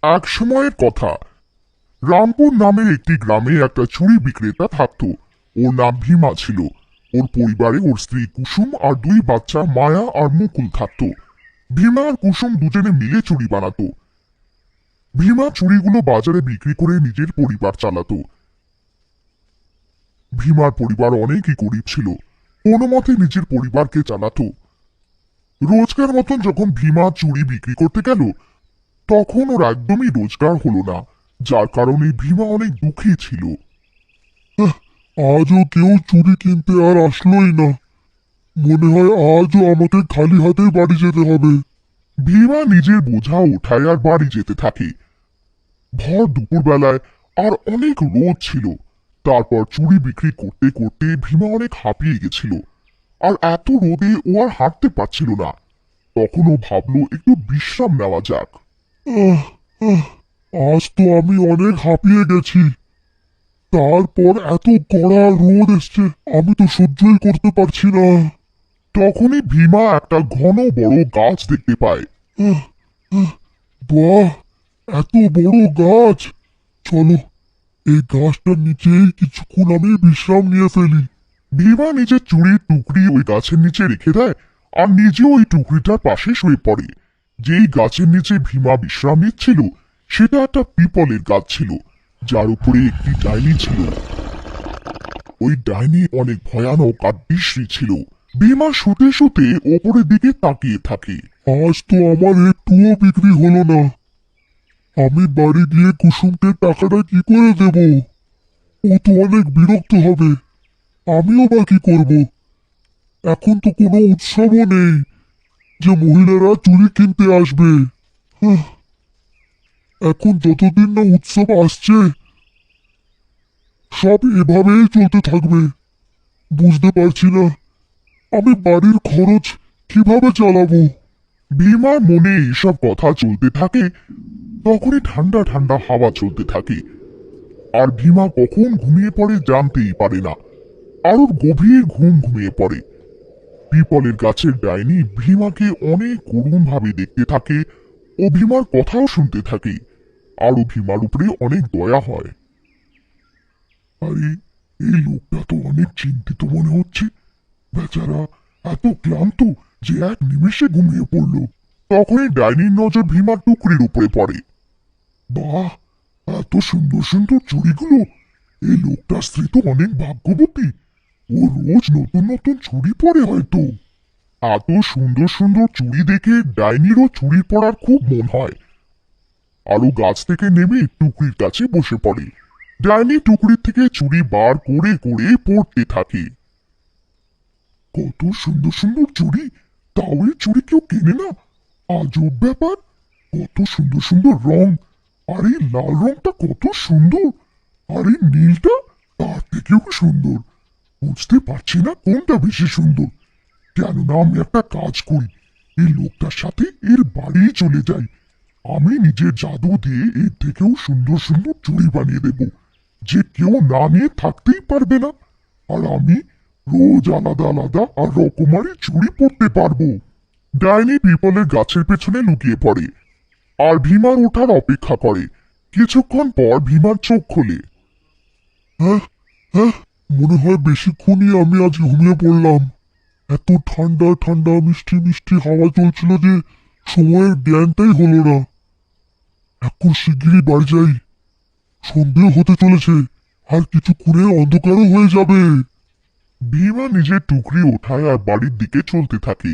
এক সময়ের কথা, রামপুর নামের একটি গ্রামে একটা চুড়ি বিক্রেতা থাকত। ওর নাম ভীমা ছিল। ওর পরিবারে ওর স্ত্রী কুসুম আর দুই বাচ্চা মায়া আর মুকুল থাকত। ভীমা আর কুসুম দুজনে মিলে চুড়ি বানাতো। ভীমা চুড়িগুলো বাজারে বিক্রি করে নিজের পরিবার চালাতো। ভীমার পরিবার অনেকই গরিব ছিল, কোনো মতে নিজের পরিবারকে চালাতো। রোজকার মতন যখন ভীমা চুড়ি বিক্রি করতে গেল, তখন ওর একদমই রোজগার হলো না, যার কারণে ভীমা অনেক দুঃখী ছিল। আজও কেউ চুড়ি কিনতে আর আসলোই না। মনে হয় আজও আমাকে খালি হাতে বাড়ি যেতে হবে। ভীমা নিজের বোঝা উঠায় আর বাড়ি যেতে থাকে। ভর দুপুরবেলায় আর অনেক রোদ ছিল। তারপর চুড়ি বিক্রি করতে করতে ভীমা অনেক হাঁপিয়ে গেছিল, আর এত রোদে ও আর হাঁটতে পারছিল না। তখন ও ভাবলো একটু বিশ্রাম নেওয়া যাক। আহ, আহ, আজ তো আমি অনেক হাঁপিয়ে গেছি। তারপর এত কড়া রোদ এসছে, আমি তো সহ্যই করতে পারছি না। তখনই ভীমা একটা ঘন বড় গাছ দেখতে পায়। আহ, আহ, বাহ, এত বড় গাছ! চলো, এই গাছটার নিচেই কিছুক্ষণ আমি বিশ্রাম নিয়ে ফেলি। ভীমা নিজের চুড়ির টুকরি ওই গাছের নিচে রেখে দেয়, আর নিজেও ওই টুকরিটার পাশে শুয়ে পড়ে। যেই গাছের নিচে ভীমা বিশ্রাম নিচ্ছিল, সেটা একটা পিপলের গাছ ছিল, যার উপরে একটি ডাইনি ছিল। ওই ডাইনি অনেক ভয়ানক আর বিশ্রী ছিল। ভীমা শুতে শুতে ওপরের দিকে তাকিয়ে থাকে। আজ তো আমার একটুও বিক্রি হলো না। আমি বাড়ি গিয়ে কুসুমকে টাকাটা কি করে দেব? ও তো অনেক বিরক্ত হবে। আমিও বা কি করব? এখন তো কোনো উৎসবও নেই যে মহিলারা চুড়ি কিনতে আসবে। হাহ, এখন যতদিন না উৎসব আসছে, সব এভাবেই চলতে থাকবে। বুঝতে পারছি না আমি বাড়ির খরচ কিভাবে চালাবো। ভীমার মনে এসব কথা চলতে থাকে, তখনই ঠান্ডা ঠান্ডা হাওয়া চলতে থাকে। আর ভীমা কখন ঘুমিয়ে পড়ে জানতেই পারে না, আর ওর গভীর ঘুম ঘুমিয়ে পড়ে। পিপলের গাছের ডাইনি ভীমাকে অনেক করুণ ভাবে দেখতে থাকে ও ভীমার কথাও শুনতে থাকে। আরও ভীমার উপরে অনেক দয়া হয়। আরে, এই লোকটা তো অনেক চিন্তিত মনে হচ্ছে। বেচারা এত ক্লান্ত যে এক নিমেষে ঘুমিয়ে পড়ল। তখনই ডাইনির নজর ভীমার টুকরির উপরে পড়ে। বাহ, এত সুন্দর সুন্দর চুড়িগুলো! এই লোকটার স্ত্রী তো অনেক ভাগ্যবতী। ও রোজ নতুন নতুন চুড়ি পরে হয়তো। এত সুন্দর সুন্দর চুড়ি দেখে ডাইনিরও চুড়ি পরার খুব মন হয়। আলু গাছ থেকে নেমে টুকরির কাছে বসে পড়ে। ডাইনি টুকরির থেকে চুড়ি বার করে করে পড়তে থাকে। কত সুন্দর সুন্দর চুড়ি! তাও এই চুড়ি কেউ কেনে না? আজব ব্যাপার! কত সুন্দর সুন্দর রং! আর এই লাল রংটা কত সুন্দর! আর এই নীলটা তার থেকেও সুন্দর। বুঝতে পারছি না কোনটা বেশি সুন্দর। কেননা আমি একটা কাজ করি, এই লোকটার সাথে এর বাড়ি চলে যাই। আমি নিজের জাদু দিয়ে এর থেকেও সুন্দর সুন্দর চুড়ি বানিয়ে দেব, যে কেউ না নিয়ে থাকতেই পারবে না। আর আমি রোজ আলাদা আলাদা আর রকমারি চুড়ি পরতে পারবো। ডাইনি পিপলের গাছের পেছনে লুকিয়ে পড়ে আর ভীমার ওঠার অপেক্ষা করে। কিছুক্ষণ পর ভীমার চোখ খোলে। হ্যাঁ, হ্যাঁ, মনে হয় বেশিক্ষণই আমি আজ ঘুমিয়ে পড়লাম। এত ঠান্ডা ঠান্ডা মিষ্টি মিষ্টি হাওয়া চলছিল যে সময়ের জ্ঞানটাই হলো না। এখন শিগগিরই বাড়ি যাই। সন্ধে হতে চলেছে, আর কিছুক্ষণে অন্ধকারও হয়ে যাবে। ভীমা নিজের টুকরি ওঠায় আর বাড়ির দিকে চলতে থাকে।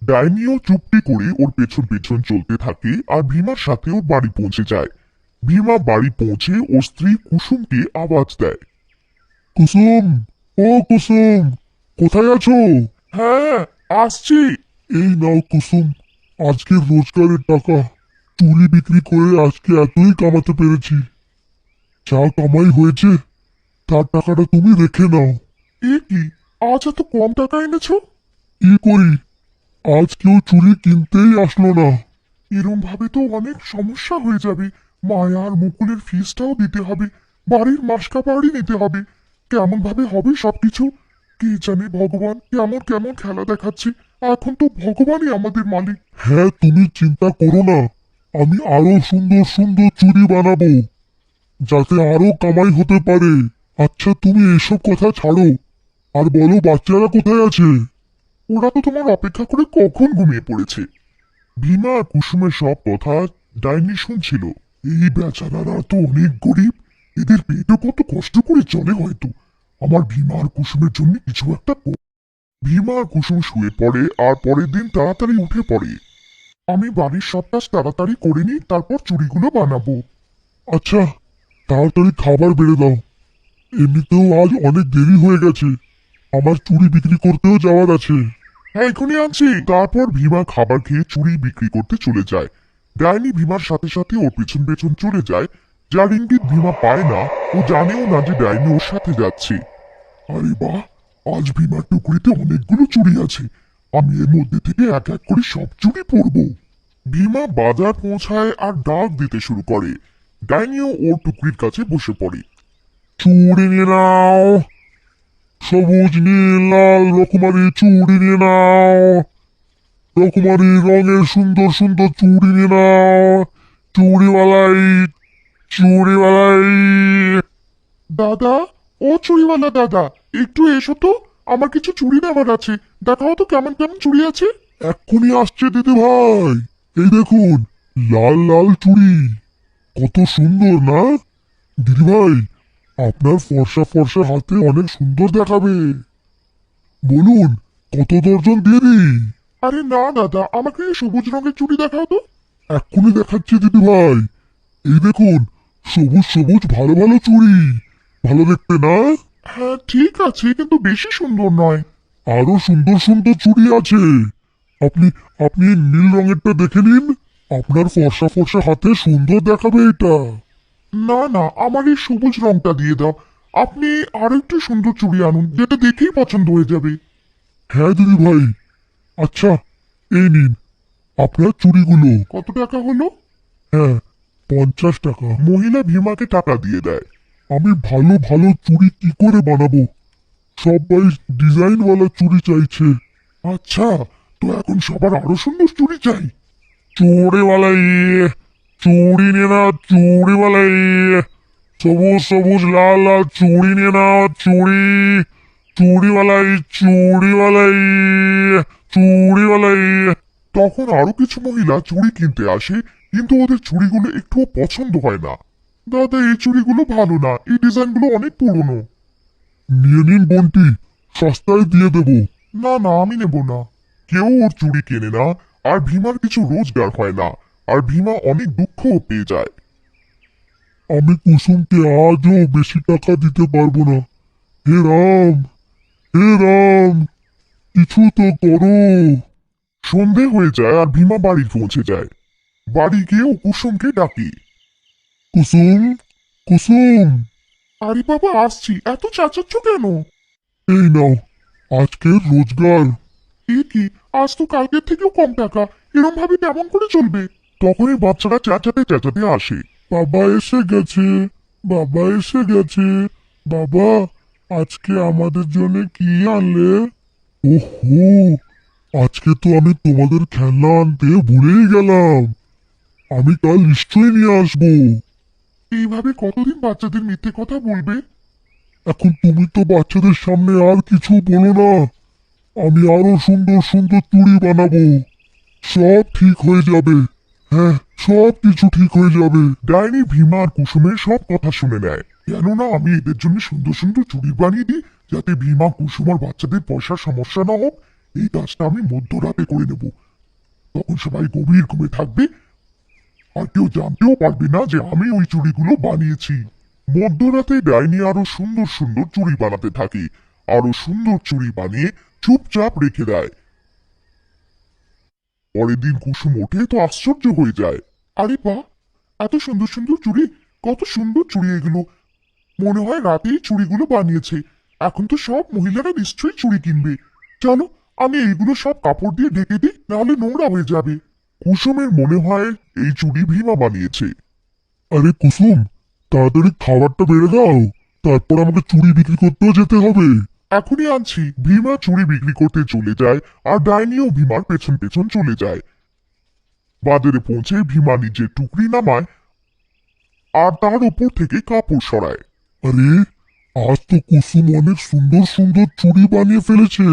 ডাইনিও চুপটি করে ওর পেছন পেছন চলতে থাকে আর ভীমার সাথে ওর বাড়ি পৌঁছে যায়। ভীমা বাড়ি পৌঁছে ওর স্ত্রী কুসুমকে আওয়াজ দেয়। কুসুম, ও কুসুম, কোথায় আছো? হ্যাঁ, আসছি। এই নাও কুসুম, আজকের রোজগারের টাকা। চুড়ি বিক্রি করে আজকে এতই কামাতে পেরেছি। যা কামাই হয়েছে তার টাকাটা তুমি রেখে নাও। এ কি, আজ এত কম টাকা এনেছো? কি করি, আজ কেউ চুড়ি কিনতেই আসলো না। এরম ভাবে তো অনেক সমস্যা হয়ে যাবে। মায়া আর মুকুলের ফিসটাও দিতে হবে, বাড়ির মাসকাবাড়ি নিতে হবে। কেমন ভাবে হবে সবকিছু? কে জানে ভগবান কেমন কেমন খেলা দেখাচ্ছে। এখন তো ভগবানই আমাদের মালিক। হ্যাঁ, তুমি চিন্তা করো না, আমি আরো সুন্দর সুন্দর চুড়ি বানাবো, যাতে আরো কামাই হতে পারে। আচ্ছা, তুমি এসব কথা ছাড়ো, আর বলো বাচ্চারা কোথায় আছে? ওরা তো তোমার অপেক্ষা করে কখন ঘুমিয়ে পড়েছে। ভীমা আর কুসুমের সব কথা ডাইনি শুনছিল। এই বেচারারা তো অনেক গরিব, এদের পেটে কত কষ্ট করে চলে হয়তো। আমার ভীমা আর কুসুমের জন্য কিছু একটা ভীমা আর কুসুম শুয়ে পড়ে আর পরের দিন তাড়াতাড়ি উঠে পড়ে। আমি বাড়ির সব কাজ তাড়াতাড়ি করে নিই, তারপর চুড়িগুলো বানাবো। আচ্ছা, তাড়াতাড়ি খাবার বেড়ে দাও। এমনিতেও আজ অনেক দেরি হয়ে গেছে, আমার চুড়ি বিক্রি করতেও যাওয়ার আছে। হ্যাঁ, এখনই আনছি। তারপর ভীমা খাবার খেয়ে চুড়ি বিক্রি করতে চলে যায়। ডাইনি ভীমার সাথে সাথে ওর পেছন পেছন চলে যায়, যার ইঙ্গিত ভীমা পায় না। ও জানেও না যে ডাইনি ওর সাথে যাচ্ছে। আরে বাহ, আজ ভীমার টুকরিতে অনেকগুলো চুড়ি আছে, আমি এর মধ্যে থেকে এক এক করে সব চুড়ি পরবো। ভীমা বাজার পৌঁছায় আর ডাক দিতে শুরু করে। ডাইনিও ওর টুকরির কাছে বসে পড়ে। চুড়ি নিয়ে নাও, সবুজ নীল লাল রকমারি চুড়ি নিয়ে নাও, রকমারি রঙের সুন্দর সুন্দর চুড়ি নিয়ে নাও। চুড়িওয়ালাই, চুড়িওয়ালাই। দাদা, ও চুড়িওয়ালা দাদা, একটু এসো তো, আমার কিছু চুড়ি নেওয়ার আছে। দেখাও তো কেমন কেমন চুড়ি আছে। এক্ষুনি আসছে দিদি ভাই। এই দেখুন, লাল লাল চুড়ি, কত সুন্দর না? দিদি ভাই, আপনার ফর্সা ফর্সা হাতে অনেক সুন্দর দেখাবে। বলুন, কত দর্জন দিয়ে দিই? আরে না দাদা, আমাকে এই সবুজ রঙের চুড়ি দেখাও তো। এক্ষুনি দেখাচ্ছি দিদি ভাই। এই দেখুন, সবুজ সবুজ ভালো ভালো চুড়ি, ভালো দেখতে না? হ্যাঁ ঠিক আছে, কিন্তু বেশি সুন্দর নয়। আরো সুন্দর সুন্দর চুড়ি আছে। আপনি আপনি নীল রঙেরটা দেখে নিন, আপনার ফর্সা ফর্সা হাতে সুন্দর দেখাবে এটা। না না, আমার এই সবুজ রংটা দিয়ে দাও। আপনি আরো একটু সুন্দর চুড়ি আনুন, যেটা দেখেই পছন্দ হয়ে যাবে। হ্যাঁ দিদি ভাই। আচ্ছা, এই নিন আপনার চুড়িগুলো। কত টাকা হলো? হ্যাঁ, 50 টাকা। মহিলা ভীমাকে টাকা দিয়ে দেয়। আমি ভালো ভালো চুড়ি কি করে বানাবো, সবাই ডিজাইনওয়ালা চুড়ি চাইছে। আচ্ছা, তো এখন সবার আরো সুন্দর চুড়ি চাই। চুড়িওয়ালাই, চুড়ি নিয়ে নাও চুড়িওয়ালাই, সবুজ সবুজ লাল লাল চুড়ি নিয়ে নাও চুড়ি। চুড়িওয়ালাই, চুড়িওয়ালাই, চুড়িওয়ালাই। তখন আরো কিছু মহিলা চুড়ি কিনতে আসে, কিন্তু ওদের চুড়িগুলো একটুও পছন্দ হয় না। দাদা, এই চুড়িগুলো ভালো না, এই ডিজাইনগুলো অনেক পুরনো। নিয়ে নিন বোনটি, সস্তায় দিয়ে দেব। না না, আমি নেব না। কেউ ওর চুড়ি কেনে না, আর ভীমার কিছু রোজগার হয় না, আর ভীমা অনেক দুঃখও পেয়ে যায়। আমি কুসুমকে আজও বেশি টাকা দিতে পারবো না। হে রাম, হে রাম, কিছু তো করো। সন্ধে হয়ে যায় আর ভীমা বাড়ি পৌঁছে যায়। বাড়ি গিয়েও কুসুমকে ডাকি। কুসুম, কুসুম। আরে বাবা, আসছি, এত চেঁচাচ্ছ কেন? এই নাও আজকের রোজগার। এ কি, আজ তো কালকের থেকেও কম টাকা, এরম ভাবে কেমন করে চলবে? তখনই বাচ্চারা চেঁচাতে চেঁচাতে আসে। বাবা এসে গেছে, বাবা এসে গেছে। বাবা, আজকে আমাদের জন্য কি আনলে? ওহো, আজকে তো আমি তোমাদের খেলনা আনতে ভুলেই গেলাম। আমি কাল নিশ্চয়ই নিয়ে আসবো। এইভাবে কতদিন বাচ্চাদের মিথ্যে কথা বলবে? এখন তুমি তো বাচ্চাদের সামনে আর কিছু বলো না। আমি আরো সুন্দর সুন্দর চুড়ি বানাবো, সব ঠিক হয়ে যাবে। হ্যাঁ, সব কিছু ঠিক হয়ে যাবে। ডাইনি ভীমা আর কুসুমের সব কথা শুনে নেয়, কেননা আমি এদের জন্য সুন্দর সুন্দর চুড়ি বানিয়ে দিই, যাতে ভীমা কুসুম আর বাচ্চাদের পয়সার সমস্যা না হোক। এই কাজটা আমি মধ্যরাতে করে নেব, তখন সবাই গভীর ঘুমে থাকবে, আর কেউ জানতেও পারবে না যে আমি ওই চুড়িগুলো বানিয়েছি। মধ্যরাতে ডাইনি আরো সুন্দর সুন্দর চুড়ি বানাতে থাকে, আরো সুন্দর চুড়ি বানিয়ে চুপচাপ রেখে দেয়। পরের দিন কুসুম ওঠে তো আশ্চর্য হয়ে যায়। আরে বাহ, এত সুন্দর সুন্দর চুড়ি, কত সুন্দর চুড়ি এগুলো। মনে হয় রাতেই চুড়িগুলো বানিয়েছে। এখন তো সব মহিলারা নিশ্চয়ই চুড়ি কিনবে। চলো, আমি এইগুলো সব কাপড় দিয়ে ঢেকে দিই, নাহলে নোংরা হয়ে যাবে। কুসুমের মনে হয় এই চুড়ি ভীমা বানিয়েছে। আরে কুসুম, তাড়াতাড়ি খাবারটা বেড়ে দাও, তারপর আমাকে চুড়ি বিক্রি করতেও যেতে হবে। এখনই আনছি। ভীমা চুড়ি বিক্রি করতে চলে যায়, আর ডাইনিও ভীমার পেছন পেছন চলে যায়। বাজারে পৌঁছে ভীমা নিজের টুকরি নামায় আর তার উপর থেকে কাপড় সরায়। আরে, আজ তো কুসুম অনেক সুন্দর সুন্দর চুড়ি বানিয়ে ফেলেছে।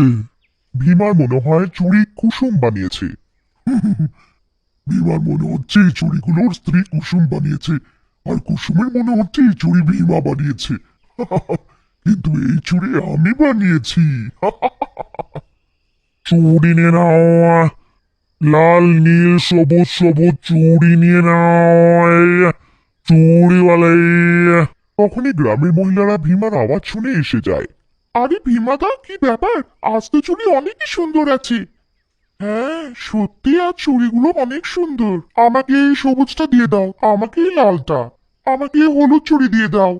ভীমার মনে হয় চুড়ি কুসুম বানিয়েছে। ভীমার মনে হচ্ছে এই চুড়িগুলোর স্ত্রী কুসুম বানিয়েছে, আর কুসুমের মনে হচ্ছে এই চুড়ি ভীমা বানিয়েছে। কিন্তু এই চুড়ি আমি বানিয়েছি। চুড়ি নিয়ে নাও, লাল নীল সবুজ সবুজ চুড়ি নিয়ে নাও চুড়িওয়ালাই। তখনই গ্রামের মহিলারা ভীমার আওয়াজ শুনে এসে যায়। আরে ভীমাদা, কি ব্যাপার? আজ তো চুড়ি অনেকই সুন্দর আছে। হ্যাঁ সত্যি, আজ চুড়িগুলো অনেক সুন্দর। আমাকে এই সবুজটা দিয়ে দাও, আমাকে এই লালটা, আমাকে এই হলুদ চুড়ি দিয়ে দাও।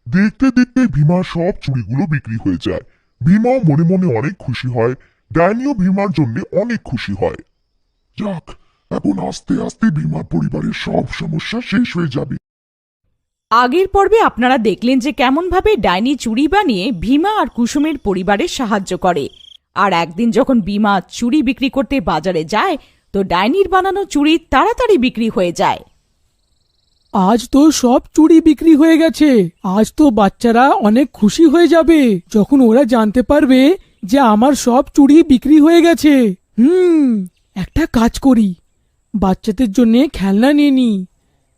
দেখতে দেখতে ভীমার সব চুড়িগুলো বিক্রি হয়ে যায়। ভীমাও মনে মনে অনেক খুশি হয়। ডাইনিও ভীমার জন্য অনেক খুশি হয়। যাক, এখন আস্তে আস্তে ভীমার পরিবারের সব সমস্যা শেষ হয়ে যাবে। আগের পর্বে আপনারা দেখলেন যে কেমনভাবে ডাইনি চুড়ি বানিয়ে ভীমা আর কুসুমের পরিবারের সাহায্য করে। আর একদিন যখন ভীমা চুড়ি বিক্রি করতে বাজারে যায়, তো ডাইনির বানানো চুড়ি তাড়াতাড়ি বিক্রি হয়ে যায়। আজ তো সব চুড়ি বিক্রি হয়ে গেছে। আজ তো বাচ্চারা অনেক খুশি হয়ে যাবে যখন ওরা জানতে পারবে যে আমার সব চুড়ি বিক্রি হয়ে গেছে। একটা কাজ করি, বাচ্চাদের জন্য খেলনা নিয়ে নি।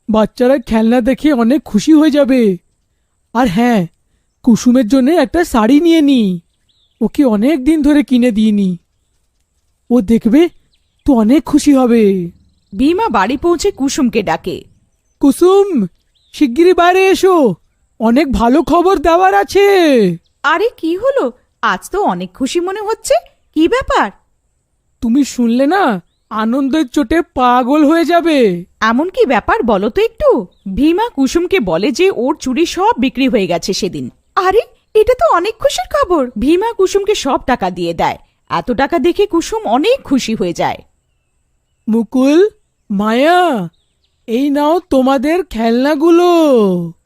বাচ্চারা খেলনা দেখে অনেক খুশি হয়ে যাবে। আর হ্যাঁ, কুসুমের জন্য একটা শাড়ি নিয়ে নি। ওকে অনেক দিন ধরে কিনে দিইনি। ও দেখবে তো অনেক খুশি হবে। ভীমা বাড়ি পৌঁছে কুসুমকে ডাকে। কুসুম, শিগগিরই বাইরে এসো, অনেক ভালো খবর দেওয়ার আছে। আরে কি হলো? আজ তো অনেক খুশি মনে হচ্ছে, কি ব্যাপার? তুমি শুনলে না, আনন্দের চোটে পাগল হয়ে যাবে। এমন কি ব্যাপার বলো তো একটু। ভীমা কুসুমকে বলে যে ওর চুড়ি সব বিক্রি হয়ে গেছে সেদিন। আরে, এটা তো অনেক খুশির খবর। ভীমা কুসুমকে সব টাকা দিয়ে দেয়। এত টাকা দেখে কুসুম অনেক খুশি হয়ে যায়। মুকুল, মায়া, এই নাও তোমাদের খেলনাগুলো।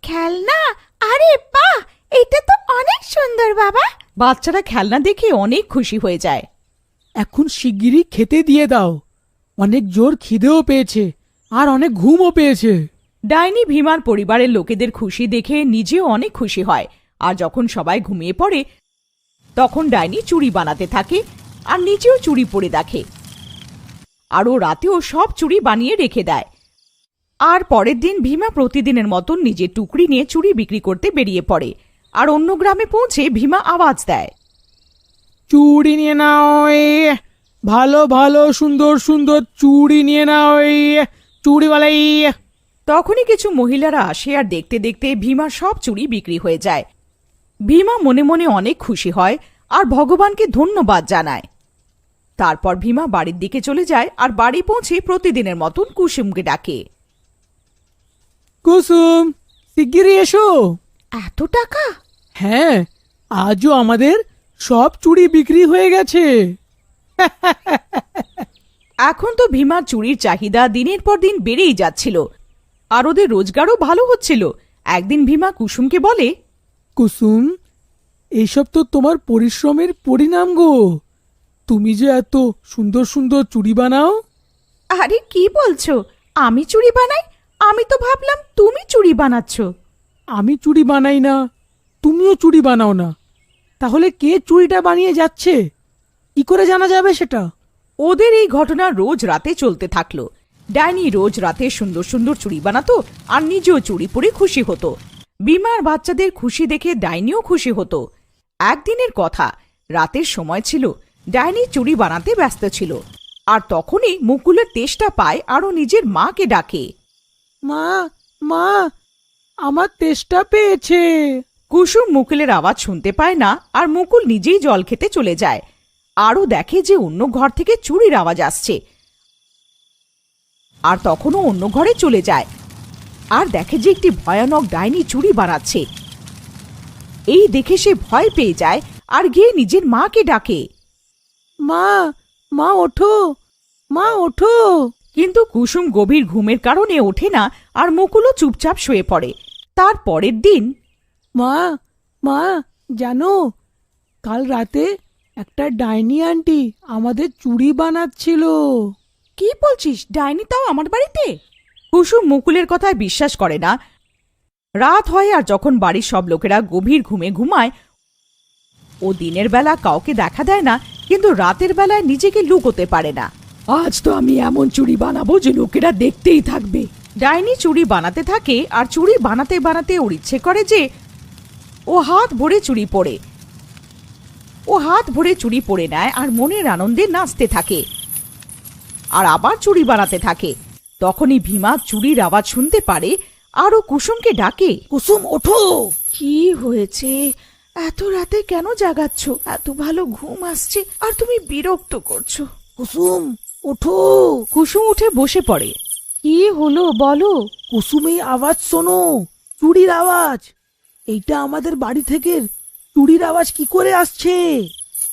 খেলনা? আরে বাহ, এটা তো অনেক সুন্দর বাবা। বাচ্চারা খেলনা দেখে অনেক খুশি হয়ে যায়। এখন শিগগিরই খেতে দিয়ে দাও, অনেক জোর খিদেও পেয়েছে আর অনেক ঘুমও পেয়েছে। ডাইনি ভীমার পরিবারের লোকেদের খুশি দেখে নিজেও অনেক খুশি হয়। আর যখন সবাই ঘুমিয়ে পড়ে, তখন ডাইনি চুড়ি বানাতে থাকে আর নিজেও চুড়ি পরে দেখে। আর ও রাতেও সব চুড়ি বানিয়ে রেখে দেয়। আর পরের দিন ভীমা প্রতিদিনের মতন নিজের টুকরি নিয়ে চুড়ি বিক্রি করতে বেরিয়ে পড়ে। আর অন্য গ্রামে পৌঁছে ভীমা আওয়াজ দেয়, চুড়ি নিয়ে নাও, ভালো ভালো সুন্দর সুন্দর চুড়ি নিয়ে নাও চুড়িওয়ালাই। তখনই কিছু মহিলারা আসে আর দেখতে দেখতে ভীমার সব চুড়ি বিক্রি হয়ে যায়। ভীমা মনে মনে অনেক খুশি হয় আর ভগবানকে ধন্যবাদ জানায়। তারপর ভীমা বাড়ির দিকে চলে যায় আর বাড়ি পৌঁছে প্রতিদিনের মতন কুসুমকে ডাকে। কুসুম, শিগগিরই এসো। এত টাকা? হ্যাঁ, আজও আমাদের সব চুড়ি বিক্রি হয়ে গেছে। এখন তো ভীমার চুড়ির চাহিদা দিনের পর দিন বেড়েই যাচ্ছিল আর ওদের রোজগারও ভালো হচ্ছিল। একদিন ভীমা কুসুমকে বলে, কুসুম, এইসব তো তোমার পরিশ্রমের পরিণাম গো। তুমি যে এত সুন্দর সুন্দর চুড়ি বানাও। আরে কি বলছো? আমি চুড়ি বানাই? আমি তো ভাবলাম তুমি চুড়ি বানাচ্ছ। আমি চুড়ি বানাই না, তুমিও চুড়ি বানাও না, তাহলে কে চুড়িটা বানিয়ে যাচ্ছে কি করে জানা যাবে সেটা? ওদের এই ঘটনা রোজ রাতে চলতে থাকলো। ডাইনি রোজ রাতে সুন্দর সুন্দর চুড়ি বানাতো আর নিজেও চুড়ি পরে খুশি হতো। বিমার বাচ্চাদের খুশি দেখে ডাইনিও খুশি হতো। একদিনের কথা, রাতের সময় ছিল। ডাইনি চুড়ি বানাতে ব্যস্ত ছিল আর তখনই মুকুলের তেষ্টা পায় আর ও নিজের মাকে ডাকে, মা, মা, আমার তেষ্টা পেয়েছে। কুসুম মুকুলের আওয়াজ শুনতে পায় না আর মুকুল নিজেই জল খেতে চলে যায়। আরও দেখে যে অন্য ঘর থেকে চুরির আওয়াজ আসছে আর তখনও অন্য ঘরে চলে যায় আর দেখে যে একটি ভয়ানক ডাইনি চুরি বানাচ্ছে। এই দেখে সে ভয় পেয়ে যায় আর গিয়ে নিজের মাকে ডাকে, মা, মা ওঠো, মা ওঠো। কিন্তু কুসুম গভীর ঘুমের কারণে ওঠে না আর মুকুলও চুপচাপ শুয়ে পড়ে। তার পরের দিন, মা, মা, জানো, কাল রাতে একটা ডাইনি আন্টি আমাদের চুড়ি বানাচ্ছিল। কি বলছিস, ডাইনি তাও আমার বাড়িতে? কুসুম মুকুলের কথায় বিশ্বাস করে না। রাত হয় আর যখন বাড়ির সব লোকেরা গভীর ঘুমে ঘুমায়, ও দিনের বেলা কাউকে দেখা দেয় না, কিন্তু রাতের বেলায় নিজেকে লুকোতে পারে না। আজ তো আমি এমন চুড়ি বানাবো যে লোকেরা দেখতেই থাকবে। ডাইনি চুড়ি বানাতে থাকে আর চুড়ি বানাতে বানাতে ওর ইচ্ছে করে যে ও হাত ভরে চুড়ি পরে নেয় আর মনের আনন্দে নাচতে থাকে আর আবার চুড়ি বানাতে থাকে। তখনই ভীমা চুড়ির আওয়াজ শুনতে পারে আর ও কুসুমকে ডাকে, কুসুম ওঠো। কি হয়েছে, এত রাতে কেন জাগাচ্ছ? এত ভালো ঘুম আসছে আর তুমি বিরক্ত করছো। কুসুম ওঠো। কুসুম উঠে বসে পড়ে। কি হলো বলো। কুসুম এই আওয়াজ শোনো, চুড়ির আওয়াজ। এইটা আমাদের বাড়ি থেকে চুড়ির আওয়াজ কি করে আসছে?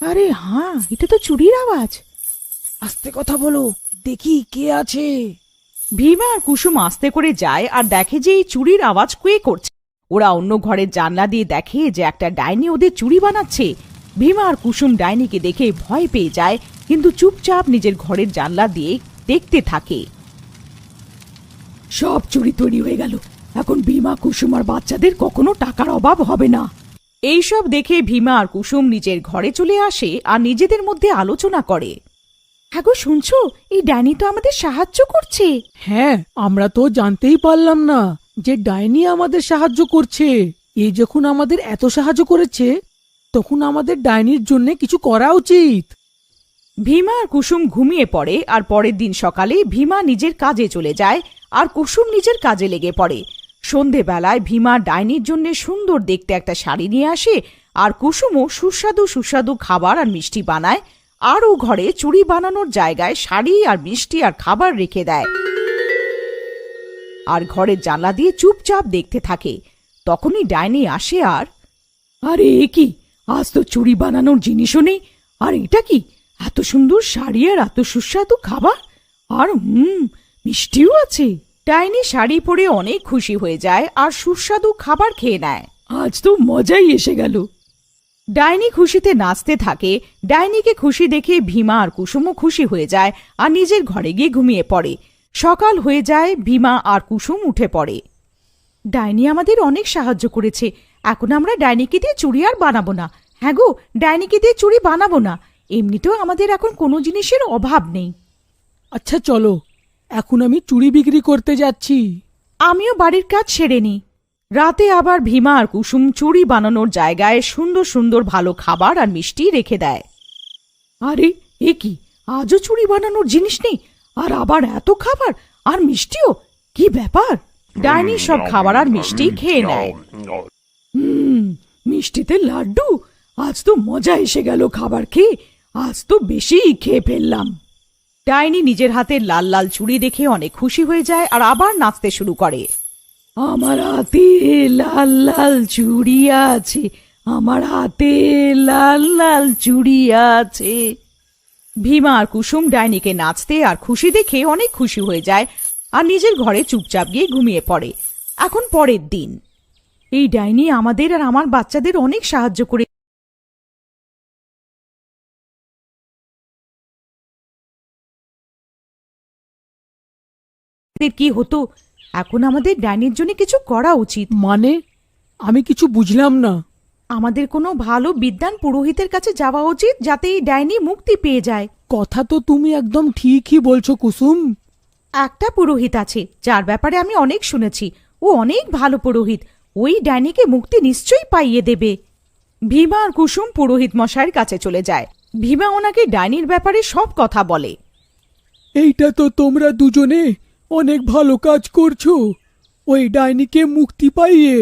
আরে হ্যাঁ, এটা তো চুড়ির আওয়াজ। আস্তে কথা বলো, দেখি কে আছে। ভীমা আর কুসুম আস্তে করে যায় আর দেখে যে এই চুড়ির আওয়াজ কে করছে। ওরা অন্য ঘরের জানলা দিয়ে দেখে যে একটা ডাইনি ওদের চুড়ি বানাচ্ছে। ভীমা আর কুসুম ডাইনিকে দেখে ভয় পেয়ে যায়, কিন্তু চুপচাপ নিজের ঘরের জানলা দিয়ে দেখতে থাকে। সব চুড়ি তৈরি হয়ে গেল, এখন ভীমা, কুসুম আর বাচ্চাদের কখনো টাকার অভাব হবে না। এইসব দেখে ভীমা আর কুসুম নিজের ঘরে চলে আসে আর নিজেদের মধ্যে আলোচনা করে। হ্যাঁ গো, শুনছো, এই ডাইনি তো আমাদের সাহায্য করছে। হ্যাঁ, আমরা তো জানতেই পারলাম না যে ডাইনি আমাদের সাহায্য করছে। এই যখন আমাদের এত সাহায্য করেছে, তখন আমাদের ডাইনির জন্য কিছু করা উচিত। ভীমা আর কুসুম ঘুমিয়ে পড়ে আর পরের দিন সকালে ভীমা নিজের কাজে চলে যায় আর কুসুম নিজের কাজে লেগে পড়ে। সন্ধেবেলায় ভীমা ডাইনির জন্য সুন্দর দেখতে একটা শাড়ি নিয়ে আসে আর কুসুমও সুস্বাদু সুস্বাদু খাবার আর মিষ্টি বানায় আর ও ঘরে চুড়ি বানানোর জায়গায় শাড়ি আর মিষ্টি আর খাবার রেখে দেয় আর ঘরের জানলা দিয়ে চুপচাপ দেখতে থাকে। তখনই ডাইনি আসে আর, আরে এ কি, আজ তো চুড়ি বানানোর জিনিসও নেই, আর এটা কি, এত সুন্দর শাড়ি আর এত সুস্বাদু খাবার আর মিষ্টিও আছে। ডাইনি শাড়ি পরে অনেক খুশি হয়ে যায় আর সুস্বাদু খাবার খেয়ে নেয়। আজ তো মজাই এসে গেল। ডাইনি খুশিতে নাচতে থাকে। ডাইনিকে খুশি দেখে ভীমা আর কুসুমও খুশি হয়ে যায় আর নিজের ঘরে গিয়ে ঘুমিয়ে পড়ে। সকাল হয়ে যায়, ভীমা আর কুসুম উঠে পড়ে। ডাইনি আমাদের অনেক সাহায্য করেছে, এখন আমরা ডাইনিকে দিয়ে চুড়ি আর বানাবো না। হ্যাঁ গো, ডাইনিকে দিয়ে চুড়ি বানাবো না, এমনিতেও আমাদের এখন কোনো জিনিসের অভাব নেই। আচ্ছা চলো, এখন আমি চুড়ি বিক্রি করতে যাচ্ছি। আমিও বাড়ির কাজ সেরে নিই। রাতে আবার ভীমা আর কুসুম চুড়ি বানানোর জায়গায় সুন্দর সুন্দর ভালো খাবার আর মিষ্টি রেখে দেয়। আরে এ কি, আজও চুড়ি বানানোর জিনিস নেই আর আবার এত খাবার আর মিষ্টিও, কি ব্যাপার? ডাইনি সব খাবার আর মিষ্টি খেয়ে নেয়। মিষ্টিতে লাড্ডু, আজ তো মজা এসে গেল খাবার খেয়ে, আজ তো বেশিই খেয়ে ফেললাম। ডাইনি নিজের হাতে লাল লাল চুড়ি দেখে অনেক খুশি হয়ে যায় আর আবার নাচতে শুরু করে। আমার হাতে লাল লাল চুড়ি আছে, আমার হাতে লাল লাল চুড়ি আছে। ভীমা আর কুসুম ডাইনিকে নাচতে আর খুশি দেখে অনেক খুশি হয়ে যায় আর নিজের ঘরে চুপচাপ গিয়ে ঘুমিয়ে পড়ে। এখন পরের দিন। এই ডাইনি আমাদের আর আমার বাচ্চাদের অনেক সাহায্য করে। কি হতো, এখন আমাদের ডাইনির জন্য কিছু করা উচিত। মানে, আমি কিছু বুঝলাম না। আমাদের কোনো ভালো বিদ্বান পুরোহিতের কাছে যাওয়া উচিত, যাতে এই ডাইনি মুক্তি পেয়ে যায়। কথা তো তুমি একদম ঠিকই বলছো কুসুম। একটা পুরোহিত আছে যার ব্যাপারে আমি অনেক শুনেছি, ও অনেক ভালো পুরোহিত, ওই ডাইনিকে মুক্তি নিশ্চয়ই পাইয়ে দেবে। ভীমা আর কুসুম পুরোহিত মশাইয়ের কাছে চলে যায়। ভীমা ওনাকে ডাইনির ব্যাপারে সব কথা বলে। এইটা তো তোমরা দুজনে অনেক ভালো কাজ করছো, ওই ডাইনিকে মুক্তি পাইয়ে।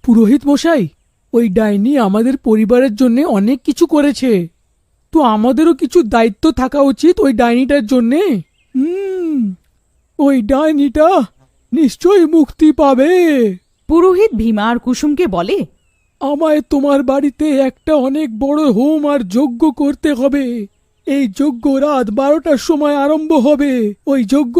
পুরোহিত মশাই, ওই ডাইনি আমাদের পরিবারের জন্য অনেক কিছু করেছে, তো আমাদেরও কিছু দায়িত্ব থাকা উচিত ওই ডাইনিটার জন্যে। ওই ডাইনিটা নিশ্চয়ই মুক্তি পাবে। পুরোহিত ভীমা আর কুসুমকে বলে, আমায় তোমার বাড়িতে একটা অনেক বড় হোম আর যজ্ঞ করতে হবে। এই যজ্ঞ রাত 12টার সময় আরম্ভ হবে। ওই যজ্ঞ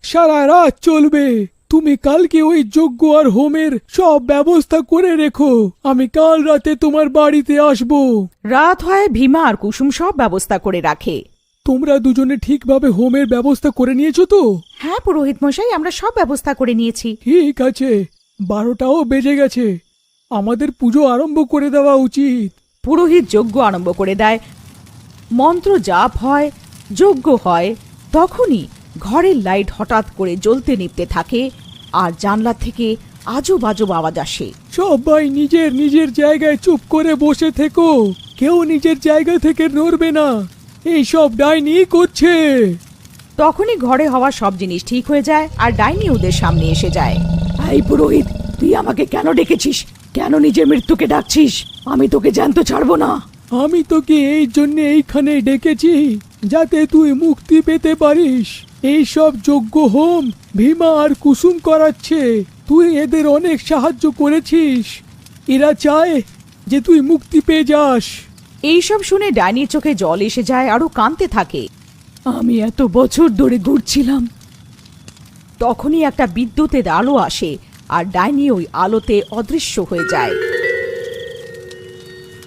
সারা রাত চলবে। তুমি কালকে ওই যজ্ঞ আর হোমের সব ব্যবস্থা করে রেখো, আমি কাল রাতে তোমার বাড়িতে আসব। রাত হয়, ভীমা আর কুসুম সব ব্যবস্থা করে রাখে। তোমরা দুজনে ঠিকভাবে হোমের ব্যবস্থা করে নিয়েছো তো? হ্যাঁ পুরোহিত মশাই, আমরা সব ব্যবস্থা করে নিয়েছি। ঠিক আছে, 12টাও বেজে গেছে, আমাদের পুজো আরম্ভ করে দেওয়া উচিত। পুরোহিত যজ্ঞ আরম্ভ করে দেয়। মন্ত্র জাপ হয়, যজ্ঞ হয়। তখনই ঘরের লাইট হঠাৎ করে জ্বলতে নিভতে থাকে আর জানলা থেকে আজব আজব আওয়াজ আসে। সবাই নিজের নিজের জায়গায় চুপ করে বসে থেকো, কেউ নিজের জায়গা থেকে নড়বে না, এই সব ডাইনি করছে। তখনই ঘরে হওয়া সব জিনিস ঠিক হয়ে যায় আর ডাইনি ওদের সামনে এসে যায়। এই পুরোহিত, তুই আমাকে কেন ডেকেছিস? কেন নিজের মৃত্যুকে ডাকছিস? আমি তোকে জ্যান্ত ছাড়বো না। আমি তোকে এই জন্য এইখানে ডেকেছি যাতে তুই মুক্তি পেতে পারিস। এই সব যজ্ঞ হোম ভীমা আর কুসুম করাচ্ছে, তুই এদের অনেক সাহায্য করেছিস, এরা চায় যে তুই মুক্তি পেয়ে যাস। এইসব শুনে ডাইনির চোখে জল এসে যায় আর ও কাঁদতে থাকে। আমি এত বছর ধরে ঘুরছিলাম। তখনই একটা বিদ্যুতের আলো আসে আর ডাইনি ওই আলোতে অদৃশ্য হয়ে যায়।